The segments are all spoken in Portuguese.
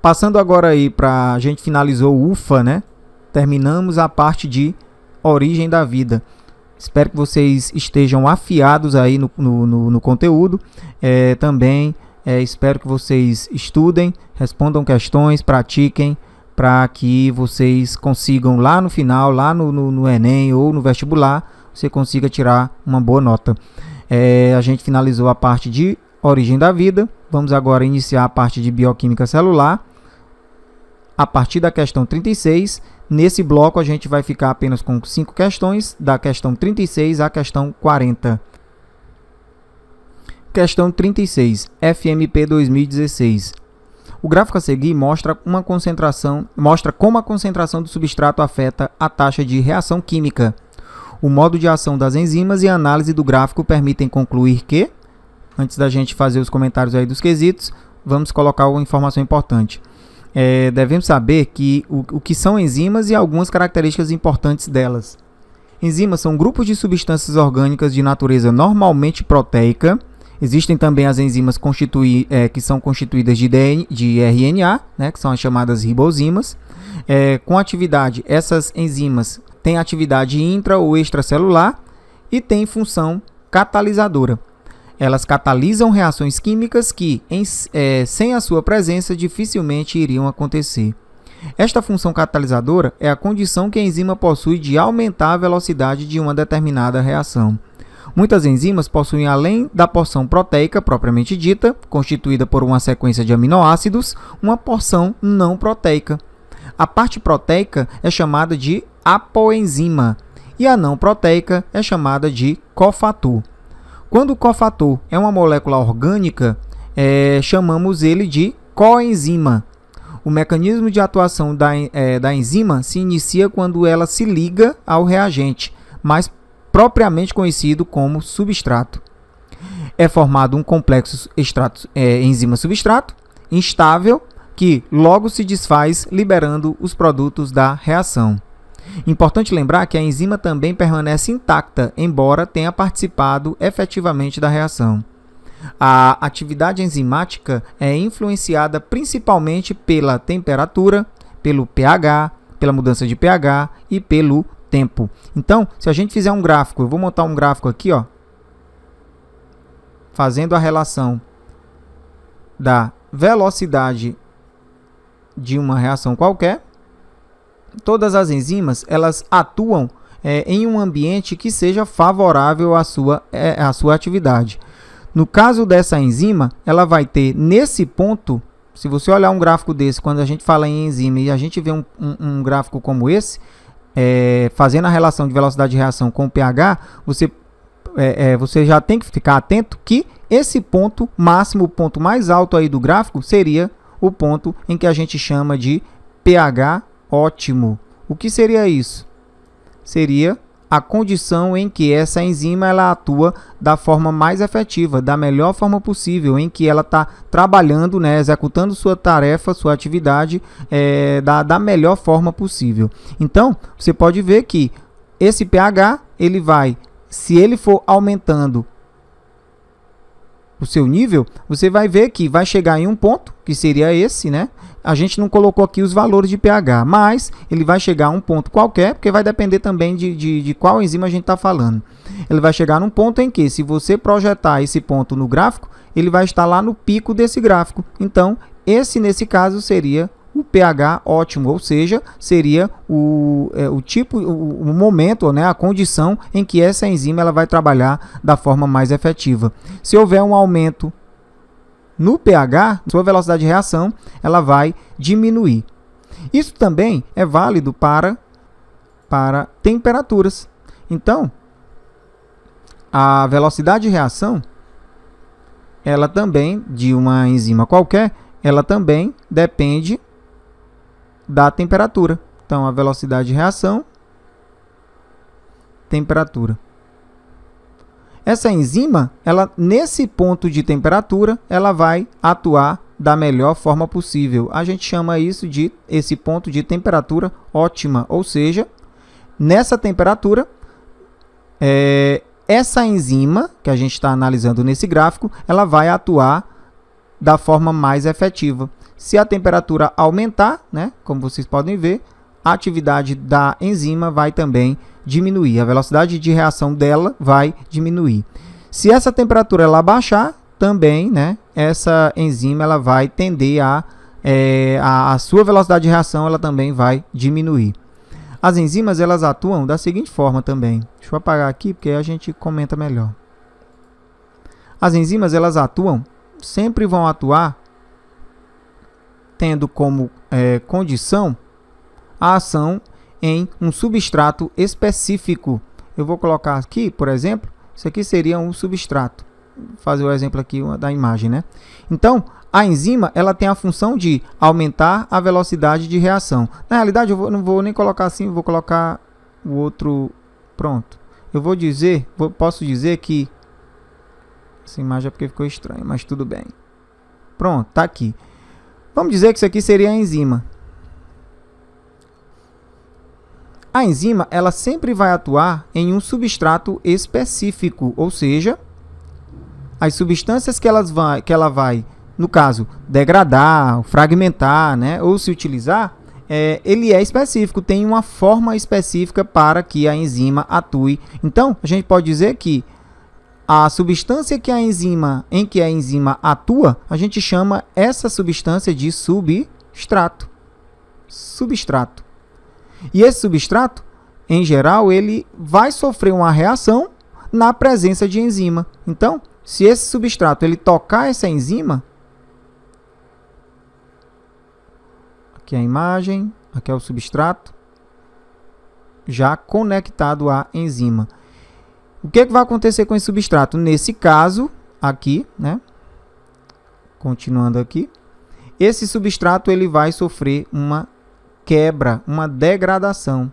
Passando agora aí para a gente finalizou o UFA, né? Terminamos a parte de origem da vida. Espero que vocês estejam afiados aí no conteúdo. Também espero que vocês estudem, respondam questões, pratiquem, para que vocês consigam lá no final, lá no Enem ou no vestibular, você consiga tirar uma boa nota. A gente finalizou a parte de origem da vida. Vamos agora iniciar a parte de bioquímica celular. A partir da questão 36, nesse bloco a gente vai ficar apenas com 5 questões, da questão 36 à questão 40. Questão 36, FMP 2016. O gráfico a seguir mostra como a concentração do substrato afeta a taxa de reação química. O modo de ação das enzimas e a análise do gráfico permitem concluir que, antes da gente fazer os comentários aí dos quesitos, vamos colocar uma informação importante. Devemos saber o que são enzimas e algumas características importantes delas. Enzimas são grupos de substâncias orgânicas de natureza normalmente proteica. Existem também as enzimas que são constituídas de RNA, né, que são as chamadas ribozimas. Com atividade, essas enzimas têm atividade intra ou extracelular e têm função catalisadora. Elas catalisam reações químicas que, sem a sua presença, dificilmente iriam acontecer. Esta função catalisadora é a condição que a enzima possui de aumentar a velocidade de uma determinada reação. Muitas enzimas possuem, além da porção proteica propriamente dita, constituída por uma sequência de aminoácidos, uma porção não proteica. A parte proteica é chamada de apoenzima e a não proteica é chamada de cofator. Quando o cofator é uma molécula orgânica, chamamos ele de coenzima. O mecanismo de atuação da enzima se inicia quando ela se liga ao reagente, mais propriamente conhecido como substrato. É formado um complexo enzima-substrato instável que logo se desfaz liberando os produtos da reação. Importante lembrar que a enzima também permanece intacta, embora tenha participado efetivamente da reação. A atividade enzimática é influenciada principalmente pela temperatura, pelo pH, pela mudança de pH e pelo tempo. Então, se a gente fizer um gráfico, eu vou montar um gráfico aqui, ó, fazendo a relação da velocidade de uma reação qualquer. Todas as enzimas, elas atuam em um ambiente que seja favorável à sua atividade. No caso dessa enzima, ela vai ter nesse ponto, se você olhar um gráfico desse, quando a gente fala em enzima e a gente vê um gráfico como esse, fazendo a relação de velocidade de reação com o pH, você já tem que ficar atento que esse ponto máximo, o ponto mais alto aí do gráfico, seria o ponto em que a gente chama de pH ótimo. O que seria isso? Seria a condição em que essa enzima ela atua da forma mais efetiva, da melhor forma possível, em que ela está trabalhando, né, executando sua tarefa, sua atividade da melhor forma possível. Então, você pode ver que esse pH, ele vai, se ele for aumentando o seu nível, você vai ver que vai chegar em um ponto, que seria esse, né? A gente não colocou aqui os valores de pH, mas ele vai chegar a um ponto qualquer, porque vai depender também de qual enzima a gente está falando. Ele vai chegar num ponto em que, se você projetar esse ponto no gráfico, ele vai estar lá no pico desse gráfico. Então, nesse caso, seria o pH ótimo, ou seja, seria o momento, né, a condição em que essa enzima ela vai trabalhar da forma mais efetiva. Se houver um aumento no pH, sua velocidade de reação ela vai diminuir. Isso também é válido para temperaturas. Então, a velocidade de reação, ela também, de uma enzima qualquer, ela também depende da temperatura. Então, a velocidade de reação, temperatura. Essa enzima, ela, nesse ponto de temperatura, ela vai atuar da melhor forma possível. A gente chama isso de esse ponto de temperatura ótima, ou seja, nessa temperatura, essa enzima que a gente está analisando nesse gráfico, ela vai atuar da forma mais efetiva. Se a temperatura aumentar, né, como vocês podem ver, a atividade da enzima vai também diminuir. A velocidade de reação dela vai diminuir. Se essa temperatura ela baixar, também, né, essa enzima ela vai tender a sua velocidade de reação ela também vai diminuir. As enzimas elas atuam da seguinte forma também. Deixa eu apagar aqui porque a gente comenta melhor. As enzimas elas atuam, sempre vão atuar tendo como condição a ação em um substrato específico. Eu vou colocar aqui, por exemplo, isso aqui seria um substrato. Vou fazer o exemplo aqui da imagem, né? Então, a enzima ela tem a função de aumentar a velocidade de reação. Na realidade, eu não vou nem colocar assim, vou colocar o outro. Pronto. Eu posso dizer que essa imagem é porque ficou estranha, mas tudo bem. Pronto, tá aqui. Vamos dizer que isso aqui seria a enzima. A enzima ela sempre vai atuar em um substrato específico, ou seja, as substâncias que ela vai, no caso, degradar, fragmentar, né, ou se utilizar, ele é específico, tem uma forma específica para que a enzima atue. Então, a gente pode dizer que a substância em que a enzima atua, a gente chama essa substância de substrato. E esse substrato, em geral, ele vai sofrer uma reação na presença de enzima. Então, se esse substrato ele tocar essa enzima, aqui é a imagem, aqui é o substrato, já conectado à enzima. O que vai acontecer com esse substrato? Nesse caso, aqui, né? Continuando aqui, esse substrato ele vai sofrer uma quebra, uma degradação.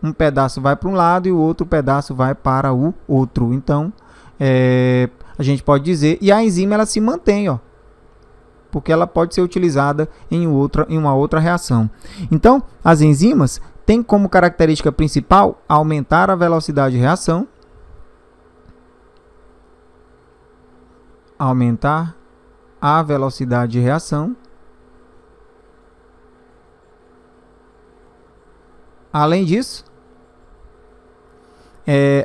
Um pedaço vai para um lado e o outro pedaço vai para o outro. Então, a gente pode dizer, e a enzima ela se mantém, ó, porque ela pode ser utilizada em uma outra reação. Então, as enzimas têm como característica principal aumentar a velocidade de reação, aumentar a velocidade de reação. Além disso,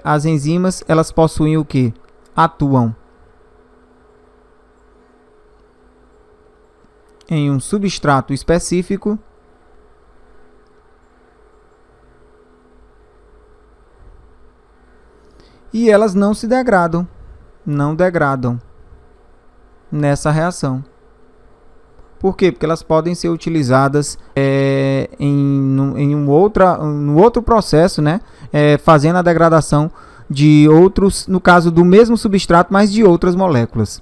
as enzimas elas possuem o que? Atuam em um substrato específico e elas não se degradam, não degradam nessa reação. Por quê? Porque elas podem ser utilizadas em um outro processo, né? Fazendo a degradação de outros, no caso do mesmo substrato, mas de outras moléculas.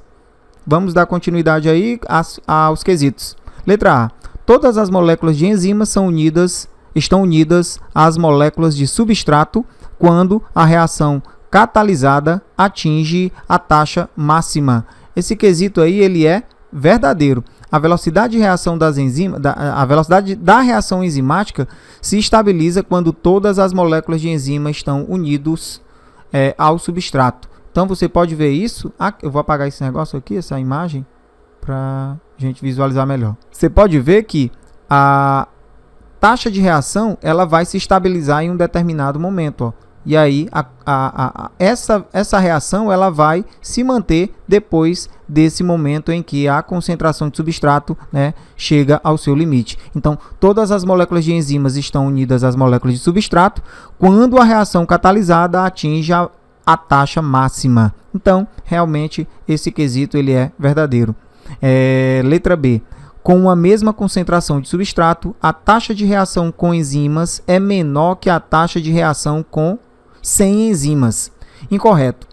Vamos dar continuidade aí aos quesitos. Letra A. Todas as moléculas de enzimas estão unidas às moléculas de substrato quando a reação catalisada atinge a taxa máxima. Esse quesito aí ele é verdadeiro. A velocidade de reação das enzimas, a velocidade da reação enzimática se estabiliza quando todas as moléculas de enzima estão unidas ao substrato. Então você pode ver isso. Eu vou apagar esse negócio aqui, essa imagem, para a gente visualizar melhor. Você pode ver que a taxa de reação ela vai se estabilizar em um determinado momento, ó. E aí essa reação ela vai se manter depois desse momento em que a concentração de substrato, né, chega ao seu limite. Então, todas as moléculas de enzimas estão unidas às moléculas de substrato quando a reação catalisada atinge a taxa máxima. Então, realmente, esse quesito ele é verdadeiro. Letra B. Com a mesma concentração de substrato, a taxa de reação com enzimas é menor que a taxa de reação sem enzimas. Incorreto.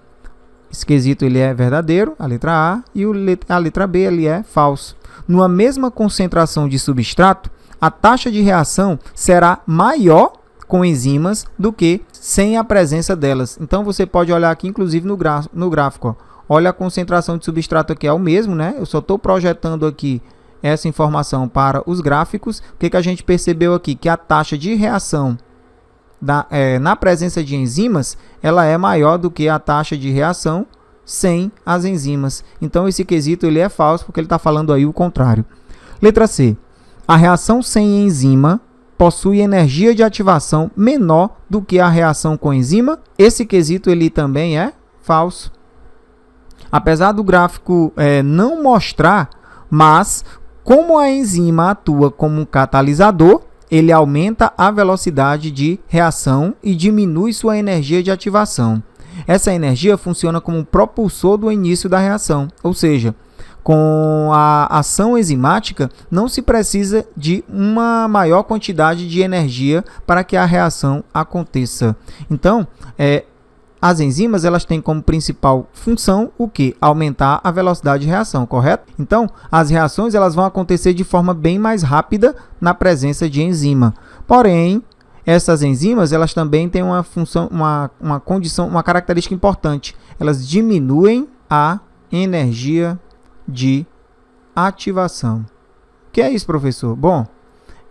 Esse quesito ele é verdadeiro, a letra A, e a letra B ele é falso. Numa mesma concentração de substrato, a taxa de reação será maior com enzimas do que sem a presença delas. Então você pode olhar aqui, inclusive no gráfico. Ó. Olha a concentração de substrato aqui, é o mesmo, né? Eu só estou projetando aqui essa informação para os gráficos. O que a gente percebeu aqui? Que a taxa de reação na presença de enzimas, ela é maior do que a taxa de reação sem as enzimas. Então, esse quesito ele é falso, porque ele está falando aí o contrário. Letra C. A reação sem enzima possui energia de ativação menor do que a reação com enzima. Esse quesito ele também é falso. Apesar do gráfico não mostrar, mas como a enzima atua como um catalisador, ele aumenta a velocidade de reação e diminui sua energia de ativação. Essa energia funciona como um propulsor do início da reação, ou seja, com a ação enzimática, não se precisa de uma maior quantidade de energia para que a reação aconteça. Então, as enzimas elas têm como principal função o quê? Aumentar a velocidade de reação, correto? Então, as reações elas vão acontecer de forma bem mais rápida na presença de enzima. Porém, essas enzimas elas também têm uma função, uma condição, uma característica importante. Elas diminuem a energia de ativação. O que é isso, professor? Bom,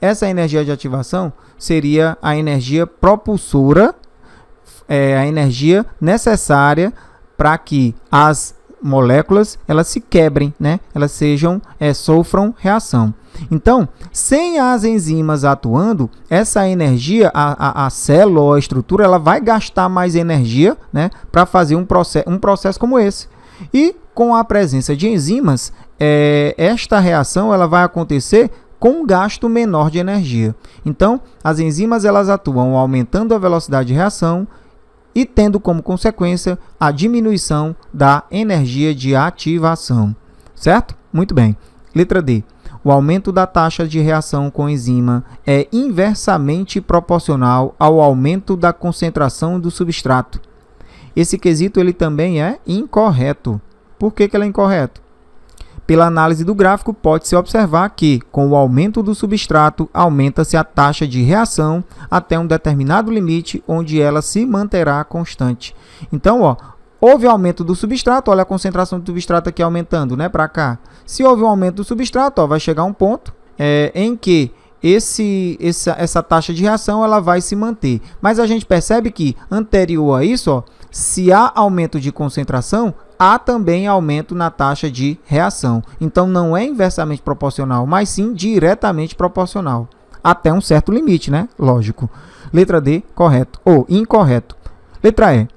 essa energia de ativação seria a energia propulsora, a energia necessária para que as moléculas elas se quebrem, né? Elas sofram reação. Então, sem as enzimas atuando, essa energia, a célula ou a estrutura, ela vai gastar mais energia, né, para fazer um processo como esse. E com a presença de enzimas, esta reação ela vai acontecer com um gasto menor de energia. Então, as enzimas elas atuam aumentando a velocidade de reação e tendo como consequência a diminuição da energia de ativação. Certo? Muito bem. Letra D. O aumento da taxa de reação com enzima é inversamente proporcional ao aumento da concentração do substrato. Esse quesito ele também é incorreto. Por que ele é incorreto? Pela análise do gráfico, pode-se observar que, com o aumento do substrato, aumenta-se a taxa de reação até um determinado limite, onde ela se manterá constante. Então, houve aumento do substrato, olha a concentração do substrato aqui aumentando, né, para cá. Se houve um aumento do substrato, vai chegar um ponto em que essa taxa de reação ela vai se manter. Mas a gente percebe que, anterior a isso, se há aumento de concentração, há também aumento na taxa de reação. Então, não é inversamente proporcional, mas sim diretamente proporcional. Até um certo limite, né? Lógico. Letra D, correto. Ou incorreto. Letra E.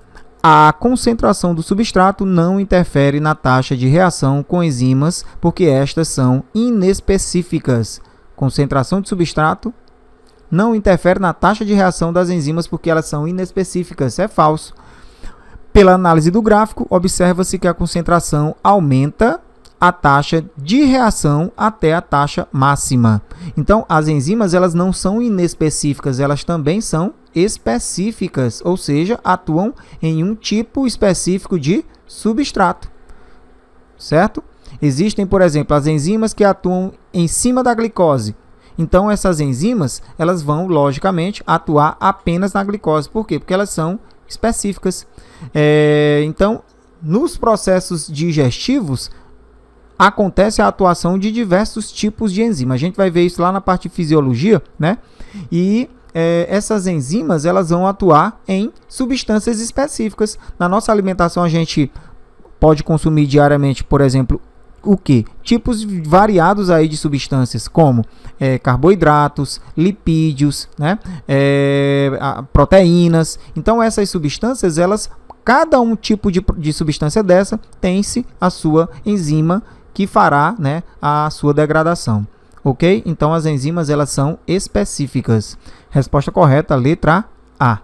A concentração do substrato não interfere na taxa de reação com enzimas, porque estas são inespecíficas. Concentração de substrato não interfere na taxa de reação das enzimas, porque elas são inespecíficas. É falso. Pela análise do gráfico, observa-se que a concentração aumenta a taxa de reação até a taxa máxima. Então, as enzimas elas não são inespecíficas, elas também são específicas, ou seja, atuam em um tipo específico de substrato. Certo? Existem, por exemplo, as enzimas que atuam em cima da glicose. Então, essas enzimas elas vão, logicamente, atuar apenas na glicose. Por quê? Porque elas são específicas. Então, nos processos digestivos, acontece a atuação de diversos tipos de enzima. A gente vai ver isso lá na parte de fisiologia, né? E essas enzimas elas vão atuar em substâncias específicas. Na nossa alimentação, a gente pode consumir diariamente, por exemplo, o quê? Tipos variados aí de substâncias, como carboidratos, lipídios, né? Proteínas. Então, essas substâncias, cada um tipo de substância dessa tem-se a sua enzima que fará, né, a sua degradação. Ok? Então, as enzimas elas são específicas. Resposta correta, letra A.